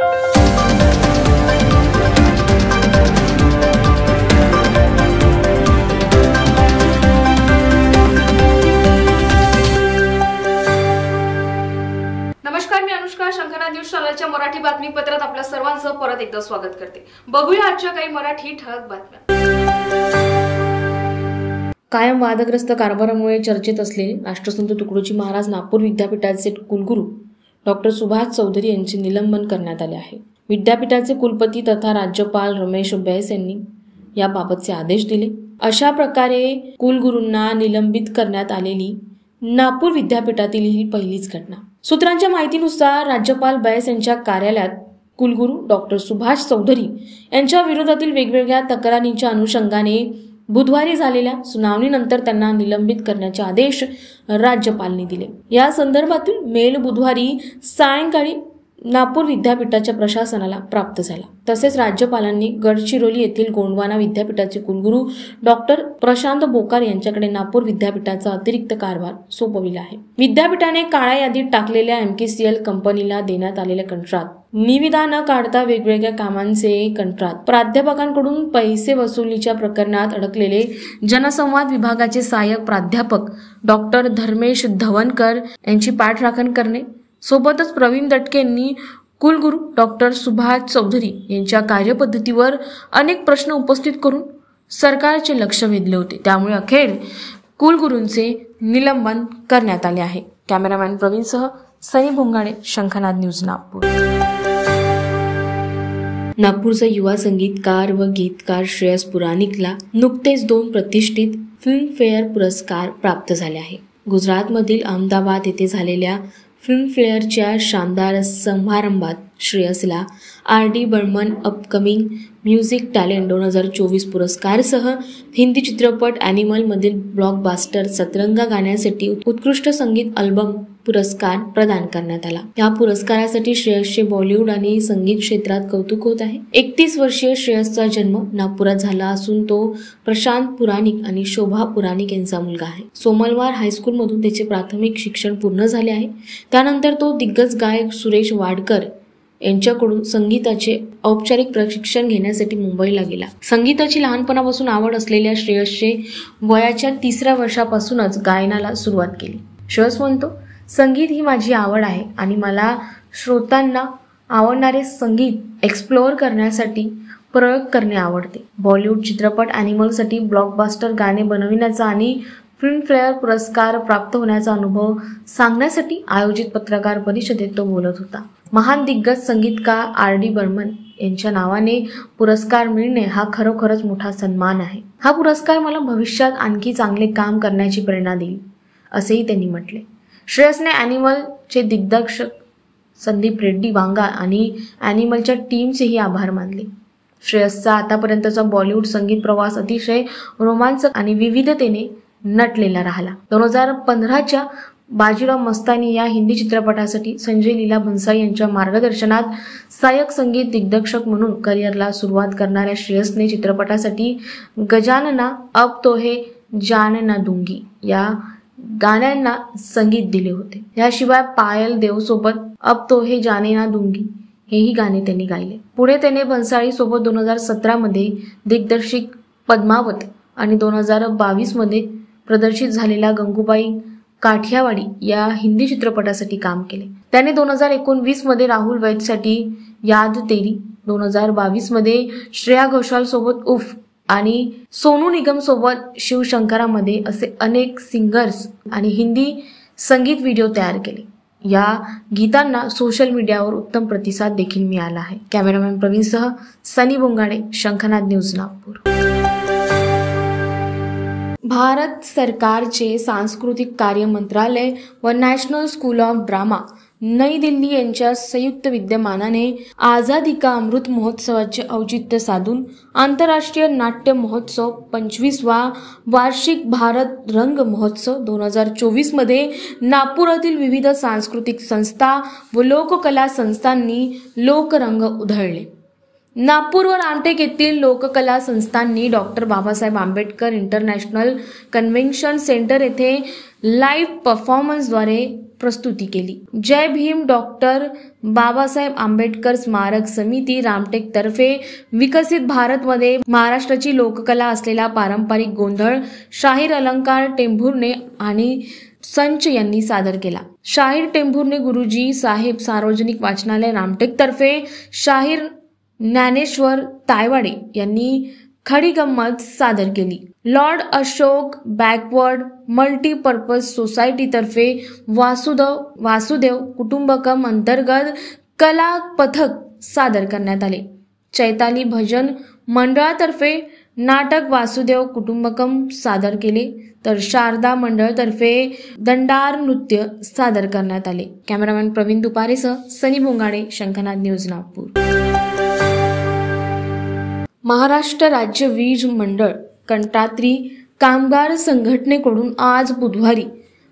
नमस्कार, मी अनुष्का. शंखनाद न्यूज चॅनलच्या मराठी बातमीपत्रात आपल्या सर्वांचं परत एकदा स्वागत करते. बघूया आजच्या काही मराठी ठळक बातम्या. कायम वादग्रस्त कारभारामुळे चर्चेत असलेले राष्ट्रसंत तुकडोजी महाराज नागपूर विद्यापीठाचे कुलगुरू डॉक्टर सुभाष चौधरी यांचे निलंबन करण्यात आले आहे. विद्यापीठाचे कुलपती तथा राज्यपाल रमेश बैस यांनी याबाबतचे आदेश दिले. अशा प्रकारे कुलगुरूंना निलंबित करण्यात आलेली नागपूर विद्यापीठातील ही पहिलीच घटना. सूत्रांच्या माहितीनुसार राज्यपाल बैस यांच्या कार्यालयात कुलगुरू डॉक्टर सुभाष चौधरी यांच्या विरोधातील वेगवेगळ्या तक्रारींच्या अनुषंगाने बुधवारी झालेल्या सुनावणीनंतर त्यांना निलंबित करण्याचे आदेश राज्यपालांनी दिले. या संदर्भातील मेल बुधवारी सायंकाळी नागपूर विद्यापीठाच्या प्रशासनाला प्राप्त झाला. तसेच राज्यपालांनी गडचिरोली येथील गोंडवाना विद्यापीठाचे कुलगुरू डॉक्टर प्रशांत बोकार यांच्याकडे नागपूर विद्यापीठाचा अतिरिक्त कारभार सोपविला आहे. विद्यापीठाने काळ्या यादीत टाकलेल्या MKCL कंपनीला देण्यात आलेले कंत्राट, निविदा न काढता वेगवेगळ्या कामांचे कंत्राट, प्राध्यापकांकडून पैसे वसुलीच्या प्रकरणात अडकलेले जनसंवाद विभागाचे सहाय्यक प्राध्यापक डॉक्टर धर्मेश धवनकर यांची पाठराखण करणे, सोबतच प्रवीण दटके यांनी कुलगुरू डॉक्टर सुभाष चौधरी यांच्या कार्यपद्धतीवर अनेक प्रश्न उपस्थित करून सरकारचे लक्ष वेधले होते. त्यामुळे अखेर कुलगुरूंचे निलंबन करण्यात आले आहे. कॅमेरामॅन प्रवीणसह सनी भोंगाडे, शंखनाद न्यूज, नागपूर. नागपूरचा युवा संगीतकार व गीतकार श्रेयस पुराणिकला नुकतेच 2 प्रतिष्ठित फिल्मफेअर पुरस्कार प्राप्त झाले आहे. गुजरातमधील अहमदाबाद येथे झालेल्या फिल्मफेअरच्या शानदार समारंभात श्रेयसला RD Burman upcoming music talent 2024 पुरस्कारसह हिंदी चित्रपट ॲनिमल मधील ब्लॉकबास्टर सतरंगा गाण्यासाठी उत्कृष्ट संगीत अल्बम पुरस्कार प्रदान करण्यात आला. या पुरस्कारासाठी श्रेयसचे बॉलिवूड आणि संगीत क्षेत्रात कौतुक होत आहे. 31 वर्षीय श्रेयसचा जन्म नागपुरात झाला असून तो प्रशांत पुराणिक आणि शोभा पुराणिक यांचा मुलगा आहे. सोमलवार हायस्कूलमधून त्याचे प्राथमिक शिक्षण पूर्ण झाले आहे. त्यानंतर तो दिग्गज गायक सुरेश वाडकर यांच्याकडून संगीताचे औपचारिक प्रशिक्षण घेण्यासाठी मुंबईला गेला. संगीताची लहानपणापासून आवड असलेल्या श्रेयसचे वयाच्या 3ऱ्या वर्षापासूनच गायनाला सुरुवात केली. श्रेयस म्हणतो, संगीत ही माझी आवड आहे आणि मला श्रोतांना आवडणारे संगीत एक्सप्लोअर करण्यासाठी प्रयोग करणे आवडते. बॉलिवूड चित्रपट ॲनिमलसाठी ब्लॉकबास्टर गाणे बनविण्याचा आणि फिल्मफेअर पुरस्कार प्राप्त होण्याचा अनुभव सांगण्यासाठी आयोजित पत्रकार परिषदेत तो बोलत होता. महान दिग्गज संगीतकार RD बर्मन यांच्या नावाने पुरस्कार मिळणे हा खरोखरच मोठा सन्मान आहे. हा पुरस्कार मला भविष्यात आणखी चांगले काम करण्याची प्रेरणा देईल, असेही त्यांनी म्हटले. श्रेयसने ॲनिमलचे दिग्दर्शक संदीप रेड्डी वांगा आणि ॲनिमलच्या टीमचेही आभार मानले. श्रेयसचा आतापर्यंतचा बॉलिवूड संगीत प्रवास अतिशय रोमांचक आणि विविधतेने नटलेला राहिला. 2015च्या बाजीराव मस्तानी या हिंदी चित्रपटासाठी संजय लीला भंसाळी यांच्या मार्गदर्शनात सहाय्यक संगीत दिग्दर्शक म्हणून करिअरला सुरुवात करणाऱ्या श्रेयसने चित्रपटासाठी गजानना अब तो है जान ना दूंगी या गाण्यांना संगीत दिले होते. याशिवाय पायल देवसोबत अब तो है जाने ना दूंगी हेही गाणे त्यांनी गायले. पुढे त्याने भंसाळी सोबत 2017 मध्ये दिग्दर्शित पद्मावत आणि 2022 मध्ये प्रदर्शित झालेल्या गंगूबाई काठियावाडी या हिंदी चित्रपटासाठी काम केले. त्याने 2019 मध्ये राहुल वैदसाठी याद तेरी, 2022 मध्ये श्रेया घोषाल सोबत उफ आणि सोनू निगम सोबत शिवशंकरामध्ये असे अनेक सिंगर्स आणि हिंदी संगीत व्हिडिओ तयार केले. या गीतांना सोशल मीडियावर उत्तम प्रतिसाद देखील मिळाला आहे. कॅमेरामॅन प्रवीणसह सनी भोंगाडे, शंखनाद न्यूज, नागपूर. भारत सरकारचे सांस्कृतिक कार्य मंत्रालय व नॅशनल स्कूल ऑफ ड्रामा नई दिल्ली यांच्या संयुक्त विद्यमानाने आझादी का अमृत महोत्सवाचे औचित्य साधून आंतरराष्ट्रीय नाट्य महोत्सव 25वा वार्षिक भारत रंग महोत्सव 2024 मध्ये नागपुरातील विविध सांस्कृतिक संस्था व लोककला संस्थांनी लोकरंग उधळले. नागपूर व रामटेक येथील लोककला संस्थांनी doctor Babasaheb Ambedkar international convention centre येथे लाईव्ह परफॉर्मन्सद्वारे प्रस्तुती केली। जय भीम डॉक्टर बाबासाहेब आंबेडकर स्मारक समिती रामटेक तर्फे विकसित भारतमध्ये महाराष्ट्राची लोककला असलेला पारंपरिक गोंधळ शाहीर अलंकार टेंभुर्णे आणि संच यांनी सादर केला। शाहीर टेंभुर्णे गुरुजी साहेब सार्वजनिक वाचनालय रामटेक तर्फे शाहीर ज्ञानेश्वर तायवाडे यांनी खडी गंमत सादर केली। Lord Ashok backward multipurpose society तर्फे वासुदेव कुटुंबकम अंतर्गत कला पथक सादर करण्यात आले। चैताली भजन मंडळातर्फे नाटक वासुदेव कुटुंबकम सादर केले, तर शारदा मंडळातर्फे दंडार नृत्य सादर करण्यात आले। कॅमेरामॅन प्रवीण दुपारेसह सनी भोंगाडे, शंखनाद न्यूज, नागपूर। महाराष्ट्र राज्य वीज मंडळ कंत्राटी कामगार संघटनेकडून आज बुधवारी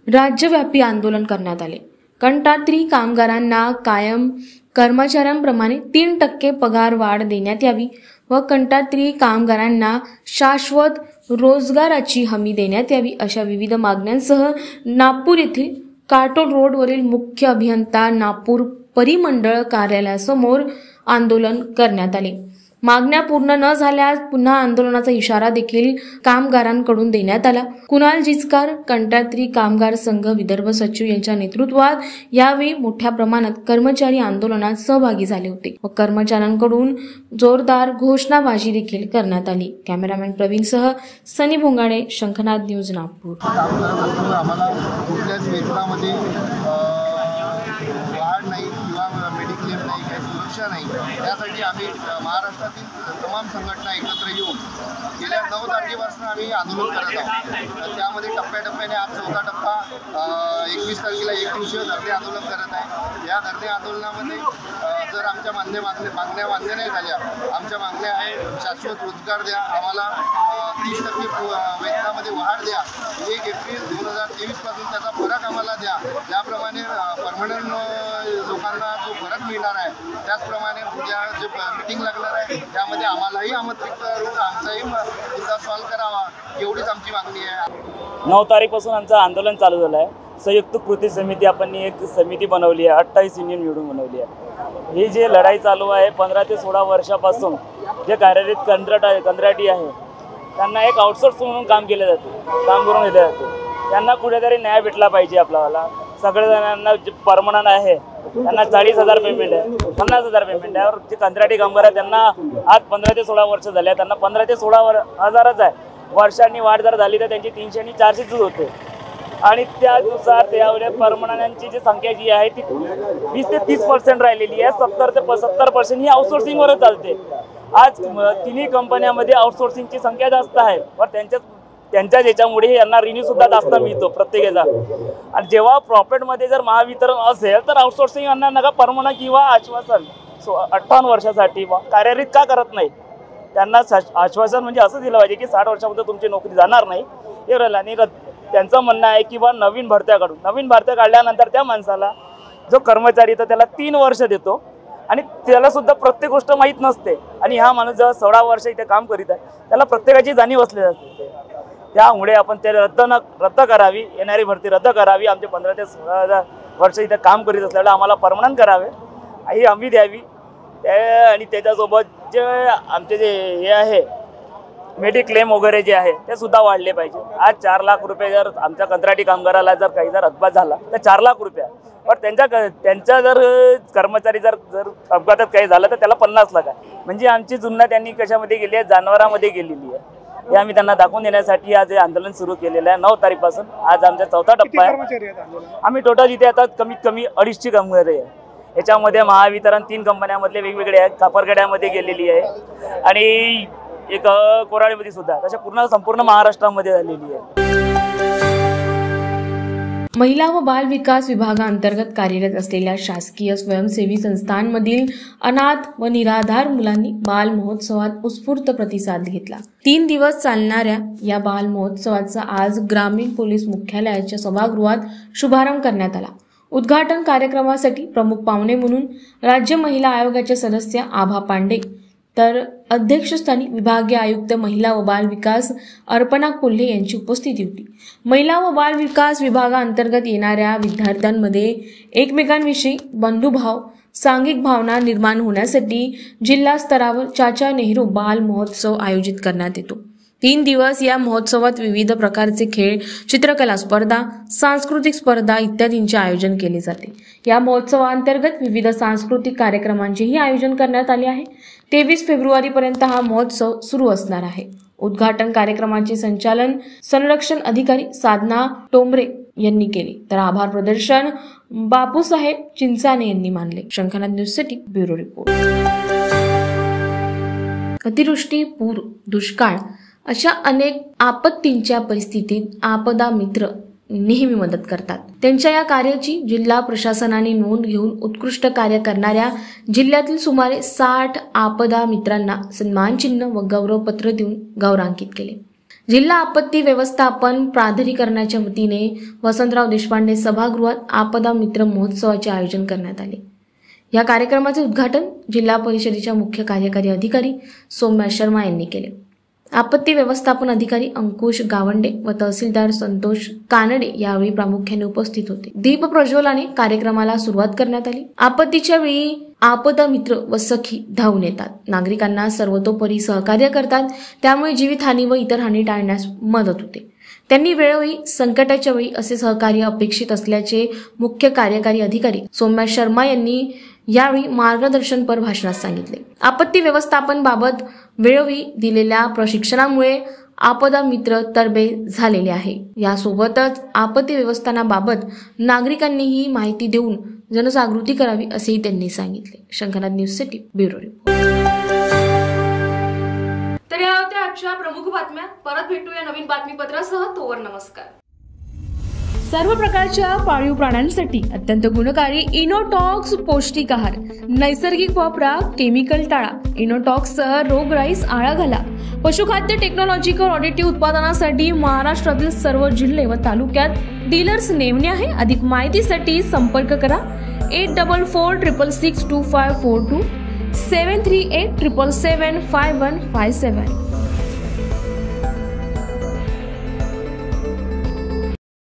राज्यव्यापी आंदोलन करण्यात आले। कंत्राटी कामगारांना कायम कर्मचाऱ्यांप्रमाणे 3% पगार वाढ देण्यात यावी व कंत्राटी कामगारांना शाश्वत रोजगाराची हमी देण्यात यावी अशा विविध मागण्यांसह नागपूर येथील काटोल रोडवरील मुख्य अभियंता नागपूर परिमंडळ कार्यालयासमोर आंदोलन करण्यात आले। मागण्या पूर्ण न झाल्यास पुन्हा आंदोलनाचा इशारा देखील कामगारांकडून देण्यात आला। कुणाल जिचकार कंत्राटी कामगार संघ विदर्भ सचिव यांच्या नेतृत्वात यावेळी मोठ्या प्रमाणात कर्मचारी आंदोलनात सहभागी झाले होते व कर्मचाऱ्यांकडून जोरदार घोषणाबाजी देखील करण्यात आली। कॅमेरामॅन प्रवीणसह सनी भोंगाडे, शंखनाद न्यूज, नागपूर। नाही, त्यासाठी आम्ही महाराष्ट्रातील तमाम संघटना एकत्र येऊन गेल्या 9 तारखेपासून आम्ही आंदोलन करत आहोत। त्यामध्ये टप्प्याटप्प्याने आज 4था टप्पा 21 तारखेला 1 दिवसीय धरणे आंदोलन करत आहे। या धरणे आंदोलनामध्ये जर आमच्या मागण्या मान्य नाही झाल्या, आमच्या मागण्या आहे शाश्वत रोजगार द्या, आम्हाला 30% वेतनामध्ये वाढ द्या, 1 एप्रिल 2023 पासून त्याचा फरक आम्हाला द्या, त्याप्रमाणे परमनंट लोकांना जो फरक मिळणार आहे त्याचप्रमाणे उद्या जे मीटिंग लागणार आहे त्यामध्ये आम्हालाही आमंत्रित करून आमचाही मुद्दा सॉल्व्ह करावा, एवढीच आमची मागणी आहे। 9 तारीखपासून आमचं आंदोलन चालू झालं आहे। संयुक्त कृती समिती आपण एक समिती बनवली आहे, 28 युनियन मिळून बनवली आहे। ही जे लढाई चालू आहे 15 ते 16 वर्षापासून जे कार्यरत कंत्राटी आहे त्यांना एक आउटसोर्स म्हणून काम केलं जाते, काम करून घेतलं जाते। त्यांना कुठेतरी न्याय भेटला पाहिजे। आपल्याला सगळ्यांना जे परमनंट आहे त्यांना 40,000 पेमेंट आहे, 50,000 पेमेंट आहे, और जे कंत्राटी कामगार आहे त्यांना आज 15 ते 16 वर्ष झाले, त्यांना 15 ते 16 हजारच आहे। वर्षांनी वाढ जर झाली तर त्यांची 300 आणि 400च होते आणि त्यानुसार त्यावेळेस परमनंटची जी संख्या जी आहे ती 20 ते 30% राहिलेली आहे। 70 ते 70% ही आउटसोर्सिंगवरच चालते। आज तिन्ही कंपन्यांमध्ये आउटसोर्सिंगची संख्या जास्त आहे, पण त्यांच्या याच्यामुळे यांना रिन्यू सुद्धा जास्त मिळतो प्रत्येकाचा। आणि जेव्हा प्रॉफिटमध्ये जर महावितरण असेल तर आउटसोर्सिंग यांना नका परमनंट किंवा आश्वासन 58 वर्षासाठी कार्यरत का करत नाही, त्यांना आश्वासन म्हणजे असं दिलं पाहिजे की 60 वर्षामध्ये तुमची नोकरी जाणार नाही हे राहिलं। आणि त्यांचं म्हणणं आहे की नवीन भरत्या काढल्यानंतर त्या माणसाला जो कर्मचारी तर त्याला 3 वर्ष देतो आणि त्याला सुद्धा प्रत्येक गोष्ट माहीत नसते आणि हा माणूस जेव्हा 16 वर्ष इथे काम करीत आहे त्याला प्रत्येकाची जाणीव असली जाते। त्यामुळे आपण ते रद्द करावी, येणारी भरती रद्द करावी। आमचे 15 ते 16 वर्ष इथे काम करीत असल्यामुळे आम्हाला परमनंट करावे ही हमी द्यावी। आणि त्याच्यासोबत जे आमचे जे हे आहे मेडिक्लेम वगैरे जे आहे ते सुद्धा वाढले पाहिजे। आज 4 लाख रुपये जर आमच्या कंत्राटी कामगाराला जर काही जर अपघात झाला तर 4 लाख रुपये, पण त्यांच्या जर कर्मचारी जर अपघातात काही झालं तर त्याला 50 लाख आहे। म्हणजे आमची जुन्ना त्यांनी कशामध्ये गेली आहे, जनावरांमध्ये गेलेली आहे। हे आम्ही त्यांना दाखवून देण्यासाठी आज हे आंदोलन सुरू केलेलं आहे। 9 तारीखपासून आज आमचा 4था टप्पा आहे। आम्ही टोटल इथे आता कमीत कमी 250 कामगार आहे। याच्यामध्ये महावितरण 3 कंपन्यांमधले वेगवेगळे आहेत, कापरखेड्यामध्ये गेलेली आहे आणि एक कोराळीमध्ये सुद्धा, तशा संपूर्ण महाराष्ट्रामध्ये झालेली आहे। महिला व बाल विकास विभागाअंतर्गत कार्यरत असलेल्या शासकीय स्वयंसेवी संस्थांमधील अनाथ व निराधार मुलांनी बाल महोत्सवात उत्स्फूर्त प्रतिसाद घेतला। 3 दिवस चालणाऱ्या या बाल महोत्सवाचा आज ग्रामीण पोलीस मुख्यालयाच्या सभागृहात शुभारंभ करण्यात आला। उद्घाटन कार्यक्रमासाठी प्रमुख पाहुणे म्हणून राज्य महिला आयोगाचे सदस्य आभा पांडे तर अध्यक्षस्थानी विभागीय आयुक्त महिला व बाल विकास अर्पणा कोल्हे यांची उपस्थिती होती. महिला व बाल विकास विभागाअंतर्गत येणाऱ्या विद्यार्थ्यांमध्ये एकमेकांविषयी बंधुभाव, सांघिक भावना निर्माण होण्यासाठी जिल्हा स्तरावर चाचा नेहरू बाल महोत्सव आयोजित करण्यात येतो. 3 दिवस या महोत्सवात विविध प्रकारचे खेळ, चित्रकला स्पर्धा, सांस्कृतिक स्पर्धा इत्यादींचे आयोजन केले जाते. या महोत्सवाअंतर्गत विविध सांस्कृतिक कार्यक्रमांचेही आयोजन करण्यात आले आहे. 23 फेब्रुवारीपर्यंत हा महोत्सव सुरू असणार आहे. उद्घाटन कार्यक्रमाचे संचालन संरक्षण अधिकारी साधना टोंबरे यांनी केले, तर आभार प्रदर्शन बापूसाहेब चिंचाने यांनी मानले. शंखनाद न्यूजसाठी ब्युरो रिपोर्ट. अतिवृष्टी, पूर, दुष्काळ अशा अनेक आपत्तींच्या परिस्थितीत आपदा मित्र नेहमी मदत करतात. त्यांच्या या कार्याची जिल्हा प्रशासनाने नोंद घेऊन उत्कृष्ट कार्य करणाऱ्या जिल्ह्यातील सुमारे 60 आपदा मित्रांना सन्मानचिन्ह व गौरवपत्र देऊन गौरवान्वित केले. जिल्हा आपत्ती व्यवस्थापन प्राधिकरणाच्या वतीने वसंतराव देशपांडे सभागृहात आपदा मित्र महोत्सवाचे आयोजन करण्यात आले. या कार्यक्रमाचे उद्घाटन जिल्हा परिषदेच्या मुख्य कार्यकारी अधिकारी सौम्या शर्मा यांनी केले. आपत्ती व्यवस्थापन अधिकारी अंकुश गावंडे व तहसीलदार संतोष कानडे यावेळी प्रामुख्याने उपस्थित होते. दीप प्रज्वलाने कार्यक्रमाला सुरुवात करण्यात आली. आपत्तीच्या वेळी आपदा मित्र व सखी धावून येतात, नागरिकांना सर्वतोपरी सहकार्य करतात. त्यामुळे जीवितहानी व इतर हानी टाळण्यास मदत होते. त्यांनी वेळोवेळी संकटाच्या वेळी असे सहकार्य अपेक्षित असल्याचे मुख्य कार्यकारी अधिकारी सौम्या शर्मा यांनी यावेळी मार्गदर्शनपर भाषणात सांगितले. आपत्ती व्यवस्थापन बाबत वेळोवेळी दिलेल्या प्रशिक्षणामुळे आपदा मित्र तरबेज झालेले आहे. यासोबतच आपत्ती व्यवस्थापनाबाबत नागरिकांनीही माहिती देऊन जनजागृती करावी असेही त्यांनी सांगितले. शंखनाद न्यूजसाठी ब्युरो रिपोर्ट. तर या होत्या आजच्या प्रमुख बातम्या. परत भेटूया नवीन बातमीपत्रासह. तोवर नमस्कार. सर्व प्रकारच्या पाळीव प्राण्यांसाठी अत्यंत गुणकारी इनोटॉक्स पौष्टिक आहार. नैसर्गिक वापरा, केमिकल टाळा. इनोटॉक्ससह रोगराईस आळा घाला. पशुखाद्य टेक्नॉलॉजिकल ऑडिटिव्ह उत्पादनासाठी महाराष्ट्रातील सर्व जिल्हे व तालुक्यात डीलर्स नेमणे आहे. अधिक माहितीसाठी संपर्क करा 8446662542 738777557.